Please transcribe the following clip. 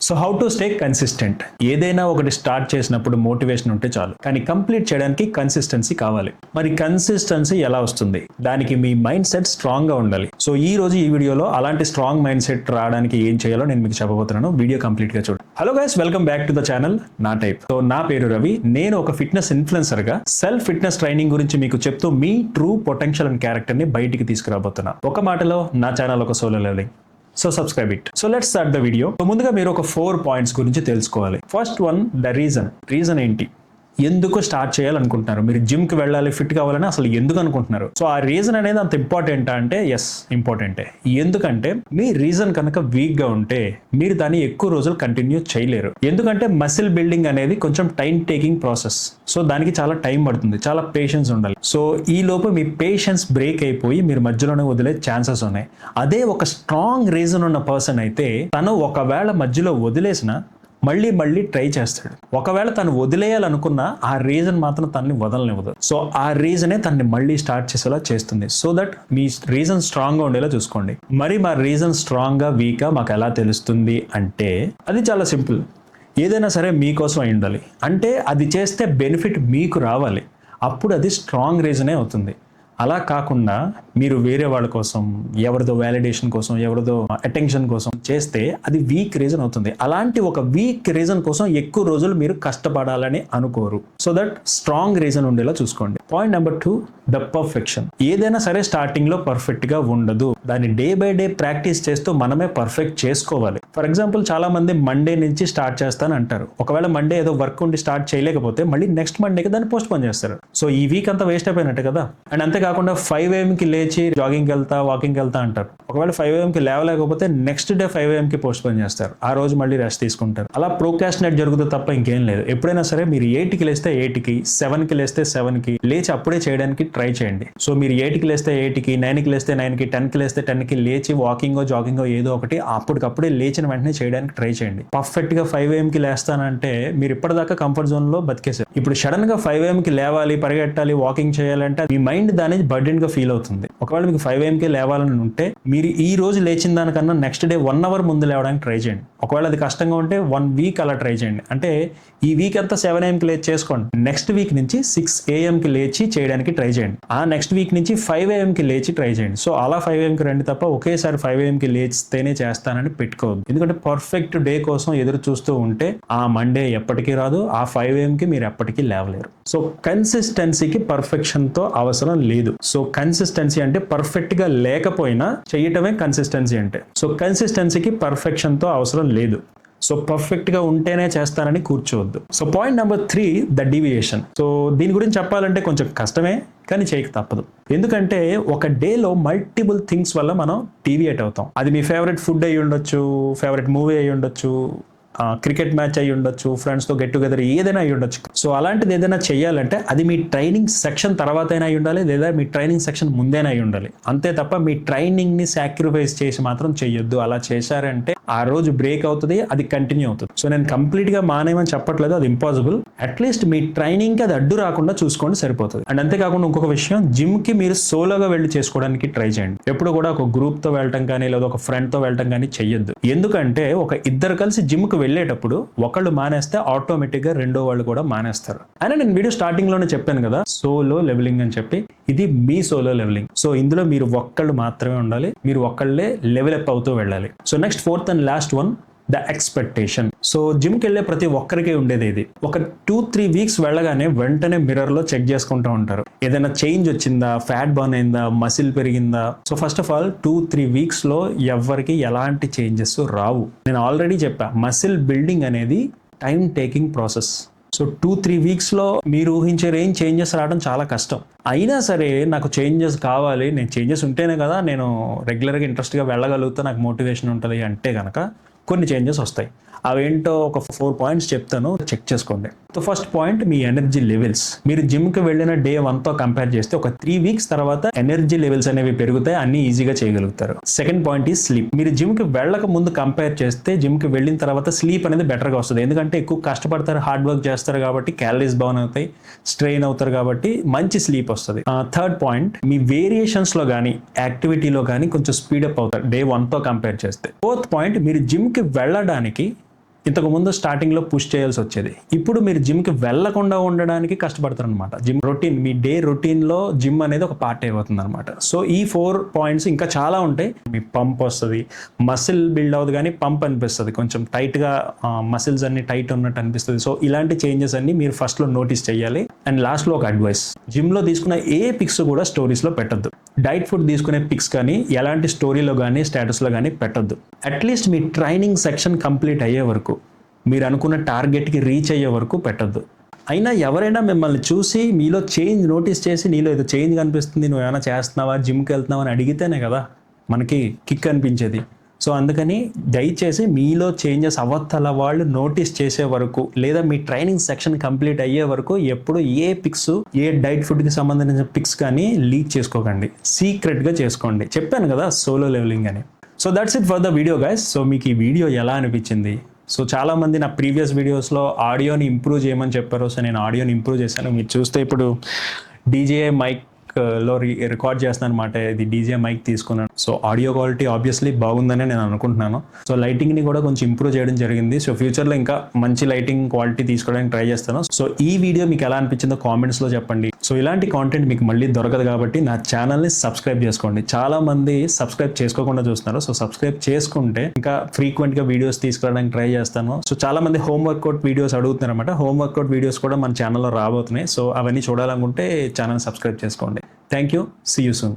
So how to stay consistent. ఏదైనా ఒకటి start చేసినప్పుడు మోటివేషన్ ఉంటే చాలు, కానీ కంప్లీట్ చేయడానికి కన్సిస్టెన్సీ కావాలి. మరి కన్సిస్టెన్సీ ఎలా వస్తుంది? దానికి మీ మైండ్ సెట్ స్ట్రాంగ్ గా ఉండాలి. సో ఈ రోజు ఈ వీడియోలో అలాంటి స్ట్రాంగ్ మైండ్ సెట్ రావడానికి ఏం చేయాలో నేను మీకు చెప్పబోతున్నాను. వీడియో కంప్లీట్ గా చూడండి. Hello guys, welcome back to the channel నా టైప్. సో నా పేరు రవి. నేను ఒక ఫిట్నెస్ ఇన్ఫ్లుయెన్సర్ గా సెల్ఫ్ ఫిట్నెస్ ట్రైనింగ్ గురించి మీకు చెప్తూ మీ ట్రూ పొటెన్షియల్ అండ్ క్యారెక్టర్ ని బయటికి తీసుకురాబోతున్నా. ఒక మాటలో నా ఛానల్ ఒక solo levelling. So subscribe it. So let's start the video. ముందుగా మీరు ఒక 4 పాయింట్స్ గురించి తెలుసుకోవాలి. ఫస్ట్ వన్, ద రీజన్ ఏంటి? ఎందుకు స్టార్ట్ చేయాలనుకుంటున్నారు? మీరు జిమ్ కి వెళ్ళాలి, ఫిట్ కావాలని అసలు ఎందుకు అనుకుంటున్నారు? సో ఆ రీజన్ అనేది అంత ఇంపార్టెంట్ అంటే ఎస్, ఇంపార్టెంటే. ఎందుకంటే మీ రీజన్ కనుక వీక్ గా ఉంటే మీరు దాన్ని ఎక్కువ రోజులు కంటిన్యూ చేయలేరు. ఎందుకంటే మసిల్ బిల్డింగ్ అనేది కొంచెం టైం టేకింగ్ ప్రాసెస్. సో దానికి చాలా టైం పడుతుంది, చాలా పేషెన్స్ ఉండాలి. సో ఈ లోపు మీ పేషెన్స్ బ్రేక్ అయిపోయి మీరు మధ్యలోనే వదిలే ఛాన్సెస్ ఉన్నాయి. అదే ఒక స్ట్రాంగ్ రీజన్ ఉన్న పర్సన్ అయితే తను ఒకవేళ మధ్యలో వదిలేసిన మళ్ళీ ట్రై చేస్తాడు. ఒకవేళ తను వదిలేయాలనుకున్న ఆ రీజన్ మాత్రం తనని వదలనివ్వదు. సో ఆ రీజనే తనని మళ్ళీ స్టార్ట్ చేసేలా చేస్తుంది. So that me reason strong గా ఉండేలా చూసుకోండి. మరి మా రీజన్ స్ట్రాంగ్ గా వీకా మాకు ఎలా తెలుస్తుంది అంటే అది చాలా సింపుల్. ఏదైనా సరే మీకోసం అయి ఉండాలి, అంటే అది చేస్తే బెనిఫిట్ మీకు రావాలి, అప్పుడు అది స్ట్రాంగ్ రీజనే అవుతుంది. అలా కాకుండా మీరు వేరే వాళ్ళ కోసం, ఎవరిదో వ్యాలిడేషన్ కోసం, ఎవరిదో అటెన్షన్ కోసం చేస్తే అది వీక్ రీజన్ అవుతుంది. అలాంటి ఒక వీక్ రీజన్ కోసం ఎక్కువ రోజులు మీరు కష్టపడాలని అనుకోరు. సో దట్ స్ట్రాంగ్ రీజన్ ఉండేలా చూసుకోండి. Point number 2, the perfection. ఏదైనా సరే స్టార్టింగ్ లో పర్ఫెక్ట్ గా ఉండదు. దాన్ని డే బై డే ప్రాక్టీస్ చేస్తూ మనమే పర్ఫెక్ట్ చేసుకోవాలి. ఫర్ ఎగ్జాంపుల్, చాలా మంది మండే నుంచి స్టార్ట్ చేస్తాను అంటారు. ఒకవేళ మండే ఏదో వర్క్ ఉండి స్టార్ట్ చేయలేకపోతే మళ్ళీ నెక్స్ట్ మండేకి దాన్ని పోస్ట్ పోన్ చేస్తారు. సో ఈ వీక్ అంతా వేస్ట్ అయిపోయినట్టు కదా. అండ్ అంతేకాకుండా 5 AM కి లేచి జాగింగ్కి వెళ్తా, వాకింగ్కి వెళ్తా అంటారు. ఒకవేళ 5 AM కి లేవలేకపోతే నెక్స్ట్ డే 5 AM కి పోస్ట్ పోన్ చేస్తారు. ఆ రోజు మళ్ళీ రెస్ట్ తీసుకుంటారు. అలా ప్రోక్రాస్టినేట్ జరుగుతుంది తప్ప ఇంకేం లేదు. ఎప్పుడైనా సరే మీరు 8కి లేస్తే 8కి, 7కి లేస్తే 7కి లేచి అప్పుడే చేయడానికి ట్రై చేయండి. సో మీరు 8కి లేస్తే 8కి, 9కి లేస్తే 9కి, 10కి లేస్తే 10కి లేచి వాకింగో జాగింగో ఏదో ఒకటి అప్పటికప్పుడే లేచిన వెంటనే చేయడానికి ట్రై చేయండి. పర్ఫెక్ట్ గా 5 AM కి లేస్తానంటే మీరు ఇప్పటిదాకా కంఫర్ట్ జోన్ లో బతికేశారు. ఇప్పుడు సడన్ గా 5 AM కి లేవాలి, పరిగెట్టాలి, వాకింగ్ చేయాలంటే మీ మైండ్ దాని బర్డెన్ గా ఫీల్ అవుతుంది. ఒకవేళ మీకు 5 AM కి లేవాలని ఉంటే మీరు ఈ రోజు లేచిన దానికన్నా నెక్స్ట్ డే 1 hour ముందు లేవడానికి ట్రై చేయండి. ఒకవేళ అది కష్టంగా ఉంటే 1 week అలా ట్రై చేయండి. అంటే ఈ వీక్ అంతా 7 AM కి లేచి చేసుకోండి. నెక్స్ట్ వీక్ నుంచి 6 AM కి లేచి చేయడానికి ట్రై చేయండి. ఆ నెక్స్ట్ వీక్ నుంచి 5 AM కి లేచి ట్రై చేయండి. సో అలా 5 AM కి రండి తప్ప ఒకేసారి 5 AM కి లేచితేనే చేస్తానని పెట్టుకోవద్దు. ఎందుకంటే పర్ఫెక్ట్ డే కోసం ఎదురు చూస్తూ ఉంటే ఆ మండే ఎప్పటికీ రాదు, ఆ 5 AM కి మీరు ఎప్పటికీ లేవలేరు. సో కన్సిస్టెన్సీకి పర్ఫెక్షన్ తో అవసరం లేదు. సో కన్సిస్టెన్సీ అంటే పర్ఫెక్ట్ గా లేకపోయినా చేయటమే కన్సిస్టెన్సీ అంటే. సో కన్సిస్టెన్సీకి పర్ఫెక్షన్ తో అవసరం లేదు. సో పర్ఫెక్ట్ గా ఉంటేనే చేస్తానని కూర్చోవద్దు. So point number 3, the deviation. So దీని గురించి చెప్పాలంటే కొంచెం కష్టమే, కానీ చేయక తప్పదు. ఎందుకంటే ఒక డేలో మల్టిపుల్ థింగ్స్ వల్ల మనం డీవియేట్ అవుతాం. అది మీ ఫేవరెట్ ఫుడ్ అయి ఉండొచ్చు, ఫేవరెట్ మూవీ అయి ఉండొచ్చు, క్రికెట్ మ్యాచ్ అయి ఉండొచ్చు, ఫ్రెండ్స్ తో గెట్ టుగెదర్ ఏదైనా అయి ఉండొచ్చు. సో అలాంటిది ఏదైనా చేయాలంటే అది మీ ట్రైనింగ్ సెక్షన్ తర్వాత అయినా అయి ఉండాలి, లేదా మీ ట్రైనింగ్ సెక్షన్ ముందేనా అయి ఉండాలి. అంతే తప్ప మీ ట్రైనింగ్ ని సాక్రిఫైస్ చేసి మాత్రం చెయ్యొద్దు. అలా చేశారంటే ఆ రోజు బ్రేక్ అవుతుంది, అది కంటిన్యూ అవుతుంది. సో నేను కంప్లీట్ గా మానేమని చెప్పట్లేదు, అది ఇంపాసిబుల్. అట్లీస్ట్ మీ ట్రైనింగ్ కి అది అడ్డు రాకుండా చూసుకోండి, సరిపోతుంది. అండ్ అంతేకాకుండా ఇంకొక విషయం, జిమ్ కి మీరు సోలోగా వెళ్ళి చేసుకోవడానికి ట్రై చేయండి. ఎప్పుడు కూడా ఒక గ్రూప్ తో వెళ్ళటం కానీ లేదా ఒక ఫ్రెండ్ తో వెళ్ళటం కానీ చెయ్యొద్దు. ఎందుకంటే ఒక ఇద్దరు కలిసి జిమ్ కి వెళ్ళేటప్పుడు ఒకళ్ళు మానేస్తే ఆటోమేటిక్ గా రెండో వాళ్ళు కూడా మానేస్తారు. అయినా నేను వీడియో స్టార్టింగ్ లోనే చెప్పాను కదా, సోలో లెవెలింగ్ అని చెప్పి. ఇది మీ సోలో లెవెలింగ్. సో ఇందులో మీరు ఒక్కళ్ళు మాత్రమే ఉండాలి, మీరు ఒక్కళ్ళే లెవెల్ అప్ అవుతూ వెళ్ళాలి. So next 4th and last one, the expectation. So జిమ్కి వెళ్ళే ప్రతి ఒక్కరికి ఉండేది ఇది. ఒక 2-3 weeks వెళ్ళగానే వెంటనే మిర్రర్ లో చెక్ చేసుకుంటూ ఉంటారు. ఏదైనా చేంజ్ వచ్చిందా, ఫ్యాట్ బర్న్ అయిందా, మసిల్ పెరిగిందా. So first of all 2-3 weeks లో ఎవరికి ఎలాంటి చేంజెస్ రావు. నేను ఆల్రెడీ చెప్పా, మసిల్ బిల్డింగ్ అనేది time taking process. So 2-3 weeks లో మీరు ఊహించే రేంజ్ చేంజెస్ రావడం చాలా కష్టం. అయినా సరే నాకు చేంజెస్ కావాలి, నేను చేంజెస్ ఉంటేనే కదా నేను రెగ్యులర్గా ఇంట్రెస్ట్గా వెళ్ళగలుగుతా, నాకు మోటివేషన్ ఉంటుంది అంటే కనుక కొన్ని చేంజెస్ వస్తాయి. అవేంటో ఒక 4 పాయింట్స్ చెప్తాను, చెక్ చేసుకోండి. సో ఫస్ట్ పాయింట్, మీ ఎనర్జీ లెవెల్స్. మీరు జిమ్కి వెళ్ళిన డే 1తో కంపేర్ చేస్తే ఒక 3 weeks తర్వాత ఎనర్జీ లెవెల్స్ అనేవి పెరుగుతాయి, అన్ని ఈజీగా చేయగలుగుతారు. సెకండ్ పాయింట్ ఈ స్లీప్. మీరు జిమ్కి వెళ్ళక ముందు కంపేర్ చేస్తే జిమ్కి వెళ్ళిన తర్వాత స్లీప్ అనేది బెటర్గా వస్తుంది. ఎందుకంటే ఎక్కువ కష్టపడతారు, హార్డ్ వర్క్ చేస్తారు కాబట్టి క్యాలరీస్ బర్న్ అవుతాయి, స్ట్రెయిన్ అవుతారు కాబట్టి మంచి స్లీప్ వస్తుంది. థర్డ్ పాయింట్, మీ వేరియేషన్స్ లో కానీ యాక్టివిటీలో కానీ కొంచెం స్పీడప్ అవుతారు డే 1తో కంపేర్ చేస్తే. ఫోర్త్ పాయింట్, మీరు జిమ్కి వెళ్ళడానికి ఇంతకు ముందు స్టార్టింగ్లో పుష్ చేయాల్సి వచ్చేది. ఇప్పుడు మీరు జిమ్కి వెళ్లకుండా ఉండడానికి కష్టపడతారు అనమాట. జిమ్ రొటీన్, మీ డే రొటీన్లో జిమ్ అనేది ఒక పార్ట్ అయిపోతుంది అనమాట. సో ఈ 4 పాయింట్స్ ఇంకా చాలా ఉంటాయి. మీ పంప్ వస్తుంది, మసిల్ బిల్డ్ అవుతుంది, కానీ పంప్ అనిపిస్తుంది, కొంచెం టైట్గా మసిల్స్ అన్ని టైట్ ఉన్నట్టు అనిపిస్తుంది. సో ఇలాంటి చేంజెస్ అన్ని మీరు ఫస్ట్లో నోటీస్ చేయాలి. అండ్ లాస్ట్లో ఒక అడ్వైస్, జిమ్లో తీసుకున్న ఏ పిక్స్ కూడా స్టోరీస్లో పెట్టద్దు. డైట్ ఫుడ్ తీసుకునే పిక్స్ కానీ ఎలాంటి స్టోరీలో కానీ స్టేటస్లో కానీ పెట్టద్దు. అట్లీస్ట్ మీ ట్రైనింగ్ సెక్షన్ కంప్లీట్ అయ్యే వరకు, మీరు అనుకున్న టార్గెట్కి రీచ్ అయ్యే వరకు పెట్టద్దు. అయినా ఎవరైనా మిమ్మల్ని చూసి మీలో చేంజ్ నోటీస్ చేసి, నీలో ఏదో చేంజ్ కనిపిస్తుంది, నువ్వు ఏమైనా చేస్తున్నావా, జిమ్కి వెళ్తున్నావా అని అడిగితేనే కదా మనకి కిక్ అనిపించేది. సో అందుకని దయచేసి మీలో చేంజెస్ అవతల వాళ్ళు నోటీస్ చేసే వరకు, లేదా మీ ట్రైనింగ్ సెక్షన్ కంప్లీట్ అయ్యే వరకు ఎప్పుడు ఏ పిక్స్, ఏ డైట్ ఫుడ్కి సంబంధించిన పిక్స్ కానీ లీక్ చేసుకోకండి. సీక్రెట్గా చేసుకోండి. చెప్పాను కదా సోలో లెవెలింగ్ అని. So that's it for the video guys. So మీకు ఈ వీడియో ఎలా అనిపించింది? సో చాలామంది నా ప్రీవియస్ వీడియోస్లో ఆడియోని ఇంప్రూవ్ చేయమని చెప్పారు. సో నేను ఆడియోని ఇంప్రూవ్ చేశాను. మీరు చూస్తే ఇప్పుడు డీజే మైక్లో రికార్డ్ చేస్తాను అనమాట. ఇది డీజే మైక్ తీసుకున్నాను. సో ఆడియో క్వాలిటీ ఆబ్వియస్లీ బాగుందని నేను అనుకుంటున్నాను. సో లైటింగ్ని కూడా కొంచెం ఇంప్రూవ్ చేయడం జరిగింది. సో ఫ్యూచర్లో ఇంకా మంచి లైటింగ్ క్వాలిటీ తీసుకోవడానికి ట్రై చేస్తాను. సో ఈ వీడియో మీకు ఎలా అనిపించిందో కామెంట్స్లో చెప్పండి. సో ఇలాంటి కాంటెంట్ మీకు మళ్ళీ దొరకదు కాబట్టి నా ఛానల్ని సబ్స్క్రైబ్ చేసుకోండి. చాలా మంది సబ్స్క్రైబ్ చేసుకోకుండా చూస్తున్నారు. సో సబ్స్క్రైబ్ చేసుకుంటే ఇంకా ఫ్రీక్వెంట్గా వీడియోస్ తీసుకురావడానికి ట్రై చేస్తాను. సో చాలా మంది హోమ్ వర్కౌట్ వీడియోస్ అడుగుతున్నారు అనమాట. హోమ్ వర్కౌట్ వీడియోస్ కూడా మన ఛానల్లో రాబోతున్నాయి. సో అవన్నీ చూడాలనుకుంటే ఛానల్ సబ్స్క్రైబ్ చేసుకోండి. Thank you. See you soon.